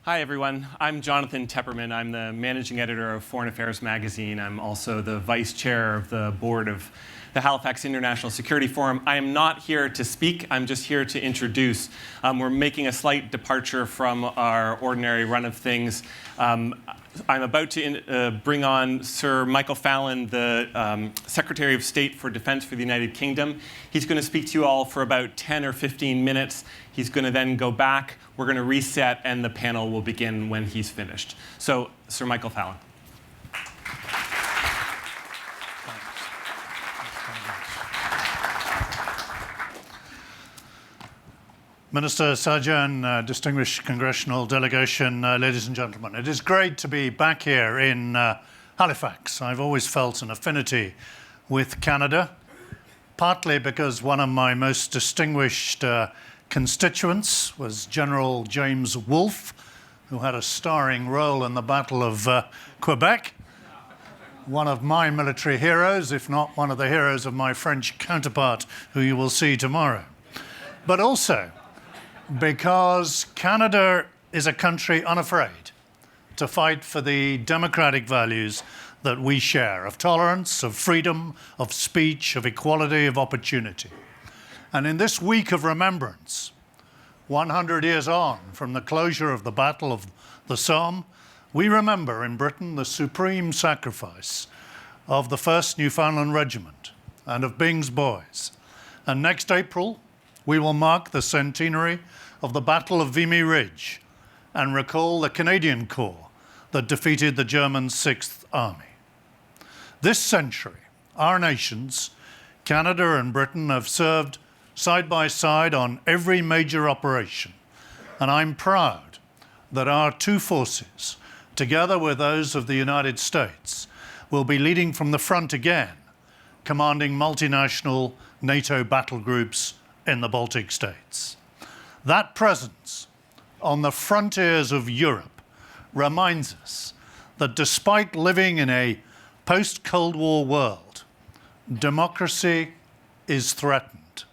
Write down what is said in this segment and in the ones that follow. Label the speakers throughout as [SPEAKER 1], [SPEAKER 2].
[SPEAKER 1] Hi, everyone. I'm Jonathan Tepperman. I'm the managing editor of Foreign Affairs magazine. I'm also the vice chair of the board of the Halifax International Security Forum. I am not here to speak. I'm just here to introduce. We're making a slight departure from our ordinary run of things. I'm about to bring on Sir Michael Fallon, the Secretary of State for Defense for the United Kingdom. He's going to speak to you all for about 10 or 15 minutes. He's going to then go back. We're going to reset, and the panel will begin when he's finished. So, Sir Michael Fallon.
[SPEAKER 2] Minister Sajjan, distinguished congressional delegation, ladies and gentlemen, it is great to be back here in Halifax. I've always felt an affinity with Canada, partly because one of my most distinguished constituents was General James Wolfe, who had a starring role in the Battle of Quebec. One of my military heroes, if not one of the heroes of my French counterpart, who you will see tomorrow. But also because Canada is a country unafraid to fight for the democratic values that we share, of tolerance, of freedom, of speech, of equality, of opportunity. And in this week of remembrance, 100 years on from the closure of the Battle of the Somme, we remember in Britain the supreme sacrifice of the 1st Newfoundland Regiment and of Byng's boys. And next April, we will mark the centenary of the Battle of Vimy Ridge and recall the Canadian Corps that defeated the German 6th Army. This century, our nations, Canada and Britain, have served side by side on every major operation. And I'm proud that our two forces, together with those of the United States, will be leading from the front again, commanding multinational NATO battle groups in the Baltic states. That presence on the frontiers of Europe reminds us that despite living in a post-Cold War world, democracy is threatened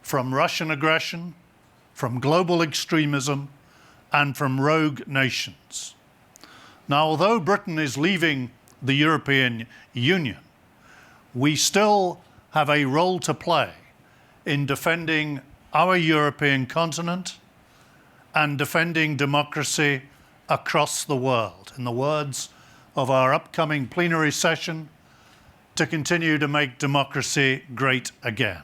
[SPEAKER 2] from Russian aggression, from global extremism, and from rogue nations. Now, although Britain is leaving the European Union, we still have a role to play in defending our European continent and defending democracy across the world, in the words of our upcoming plenary session, to continue to make democracy great again.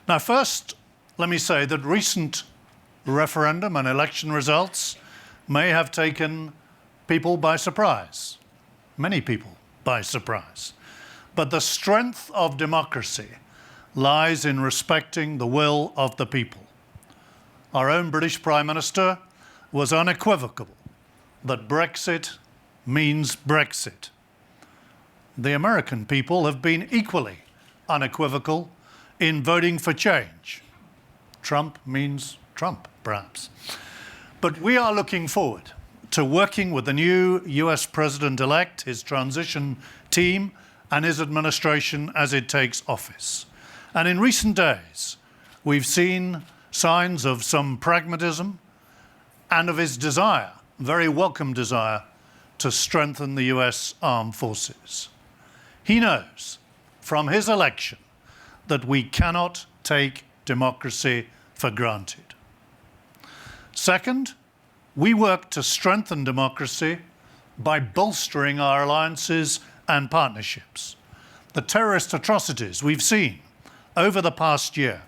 [SPEAKER 2] Now, first, let me say that recent referendum and election results may have taken people by surprise, many people by surprise. But the strength of democracy lies in respecting the will of the people. Our own British Prime Minister was unequivocal that Brexit means Brexit. The American people have been equally unequivocal in voting for change. Trump means Trump, perhaps. But we are looking forward to working with the new US President-elect, his transition team, and his administration as it takes office. And in recent days, we've seen signs of some pragmatism and of his desire, very welcome desire, to strengthen the US armed forces. He knows from his election that we cannot take democracy for granted. Second, we work to strengthen democracy by bolstering our alliances and partnerships. The terrorist atrocities we've seen over the past year,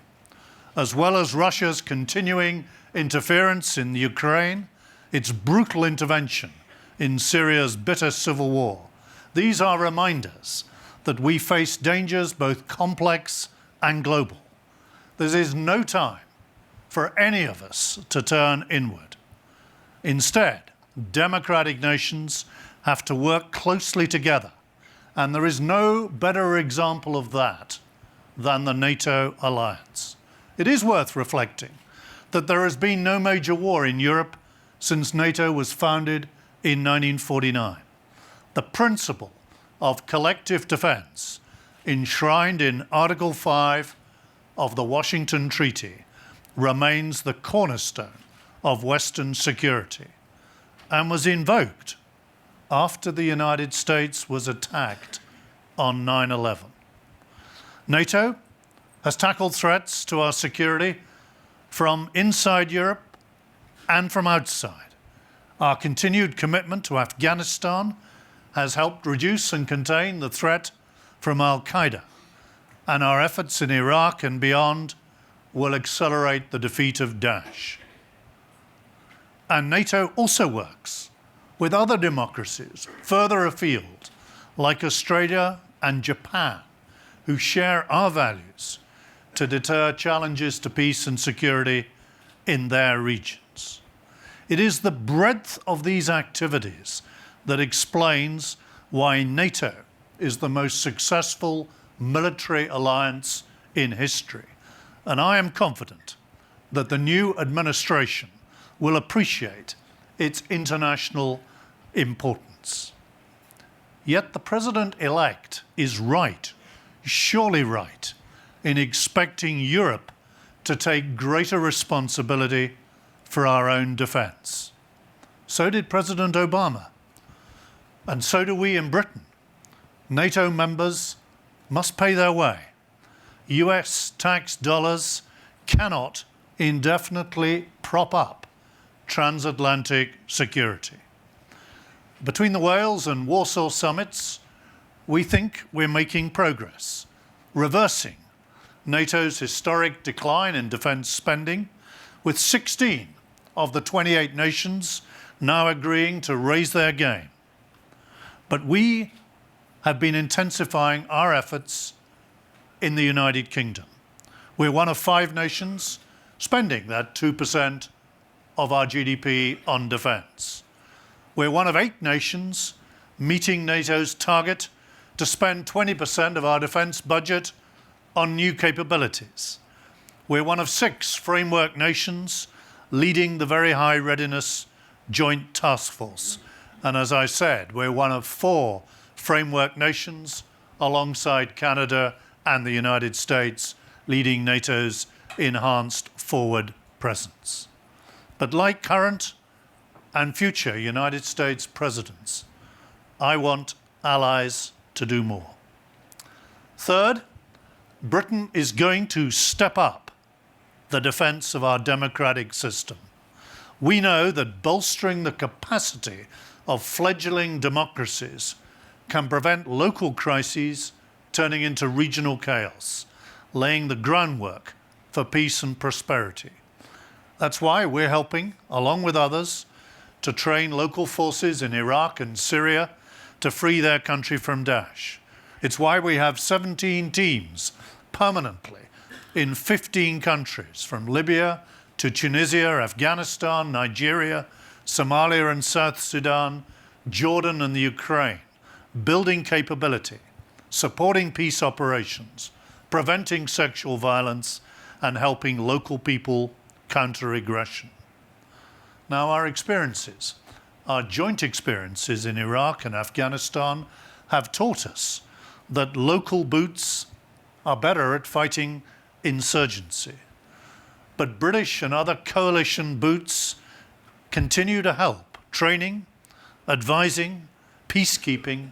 [SPEAKER 2] as well as Russia's continuing interference in Ukraine, its brutal intervention in Syria's bitter civil war, these are reminders that we face dangers both complex and global. This is no time for any of us to turn inward. Instead, democratic nations have to work closely together, and there is no better example of that than the NATO alliance. It is worth reflecting that there has been no major war in Europe since NATO was founded in 1949. The principle of collective defense, enshrined in Article 5 of the Washington Treaty, remains the cornerstone of Western security and was invoked after the United States was attacked on 9/11. NATO has tackled threats to our security from inside Europe and from outside. Our continued commitment to Afghanistan has helped reduce and contain the threat from Al-Qaeda, and our efforts in Iraq and beyond will accelerate the defeat of Daesh. And NATO also works with other democracies further afield, like Australia and Japan, who share our values to deter challenges to peace and security in their regions. It is the breadth of these activities that explains why NATO is the most successful military alliance in history. And I am confident that the new administration will appreciate its international importance. Yet the President-elect is right, surely right, in expecting Europe to take greater responsibility for our own defence. So did President Obama, and so do we in Britain. NATO members must pay their way. US tax dollars cannot indefinitely prop up transatlantic security. Between the Wales and Warsaw summits, we think we're making progress, reversing NATO's historic decline in defence spending, with 16 of the 28 nations now agreeing to raise their game. But we have been intensifying our efforts in the United Kingdom. We're one of 5 nations spending that 2% of our GDP on defence. We're one of 8 nations meeting NATO's target to spend 20% of our defence budget on new capabilities. We're one of 6 framework nations leading the Very High Readiness Joint Task Force. And as I said, we're one of 4 framework nations alongside Canada and the United States leading NATO's enhanced forward presence. But like current and future United States presidents, I want allies to do more. Third, Britain is going to step up the defence of our democratic system. We know that bolstering the capacity of fledgling democracies can prevent local crises turning into regional chaos, laying the groundwork for peace and prosperity. That's why we're helping, along with others, to train local forces in Iraq and Syria to free their country from Daesh. It's why we have 17 teams permanently in 15 countries, from Libya to Tunisia, Afghanistan, Nigeria, Somalia and South Sudan, Jordan and the Ukraine, building capability, supporting peace operations, preventing sexual violence, and helping local people counter aggression. Now, our experiences, our joint experiences in Iraq and Afghanistan have taught us that local boots are better at fighting insurgency. But British and other coalition boots continue to help, training, advising, peacekeeping,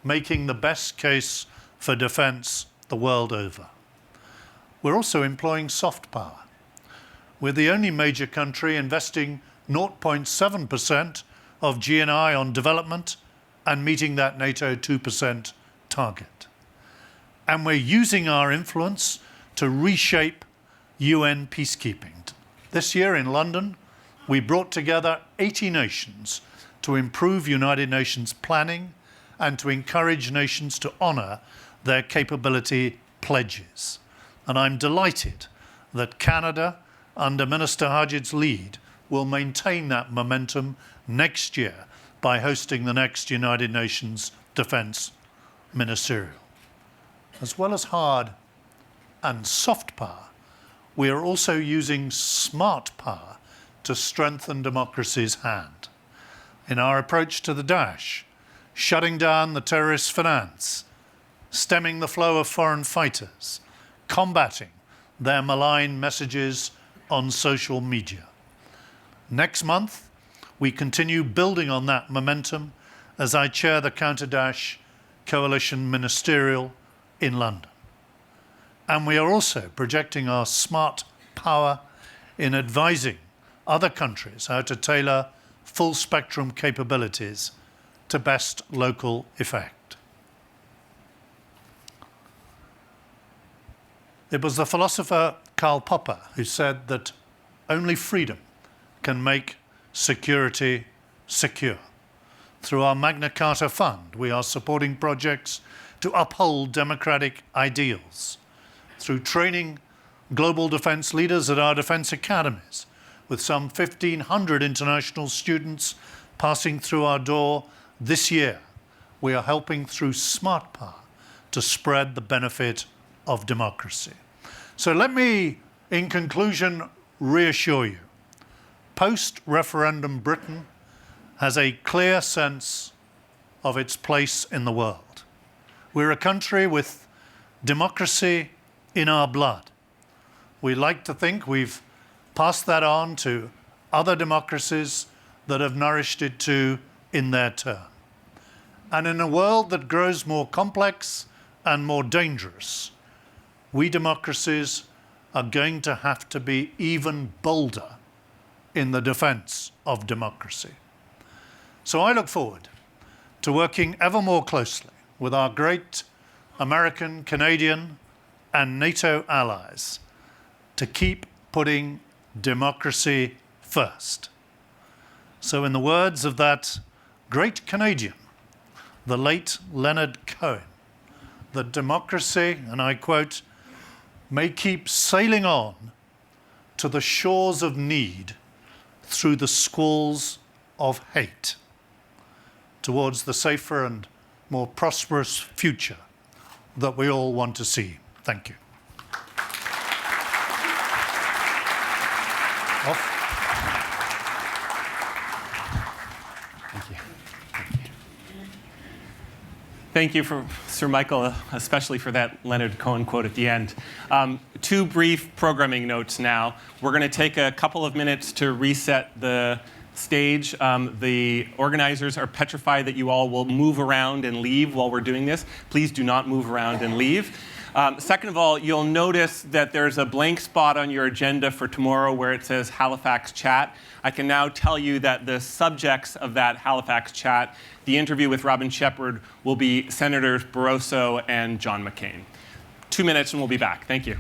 [SPEAKER 2] making the best case for defence the world over. We're also employing soft power. We're the only major country investing 0.7% of GNI on development and meeting that NATO 2% target. And we're using our influence to reshape UN peacekeeping. This year in London, we brought together 80 nations to improve United Nations planning and to encourage nations to honour their capability pledges. And I'm delighted that Canada, under Minister Hajid's lead, will maintain that momentum next year by hosting the next United Nations Defence Ministerial. As well as hard and soft power, we are also using smart power to strengthen democracy's hand. In our approach to the Daesh, shutting down the terrorist finance, stemming the flow of foreign fighters, combating their malign messages on social media. Next month, we continue building on that momentum as I chair the Counterdash Coalition Ministerial in London. And we are also projecting our smart power in advising other countries how to tailor full spectrum capabilities to best local effect. It was the philosopher Karl Popper who said that only freedom can make security secure. Through our Magna Carta Fund, we are supporting projects to uphold democratic ideals. Through training global defense leaders at our defense academies, with some 1,500 international students passing through our door this year, we are helping through smart power to spread the benefit of democracy. So let me, in conclusion, reassure you. Post-referendum Britain has a clear sense of its place in the world. We're a country with democracy in our blood. We like to think we've passed that on to other democracies that have nourished it too in their turn. And in a world that grows more complex and more dangerous, we democracies are going to have to be even bolder in the defense of democracy. So I look forward to working ever more closely with our great American, Canadian, and NATO allies to keep putting democracy first. So in the words of that great Canadian, the late Leonard Cohen, that democracy, and I quote, may keep sailing on to the shores of need through the squalls of hate towards the safer and more prosperous future that we all want to see. Thank you. Off.
[SPEAKER 1] Thank you, for Sir Michael, especially for that Leonard Cohen quote at the end. Two brief programming notes now. We're going to take a couple of minutes to reset the stage. The organizers are petrified that you all will move around and leave while we're doing this. Please do not move around and leave. Second of all, you'll notice that there's a blank spot on your agenda for tomorrow where it says Halifax Chat. I can now tell you that the subjects of that Halifax Chat, the interview with Robin Shepherd, will be Senators Barroso and John McCain. 2 minutes and we'll be back. Thank you.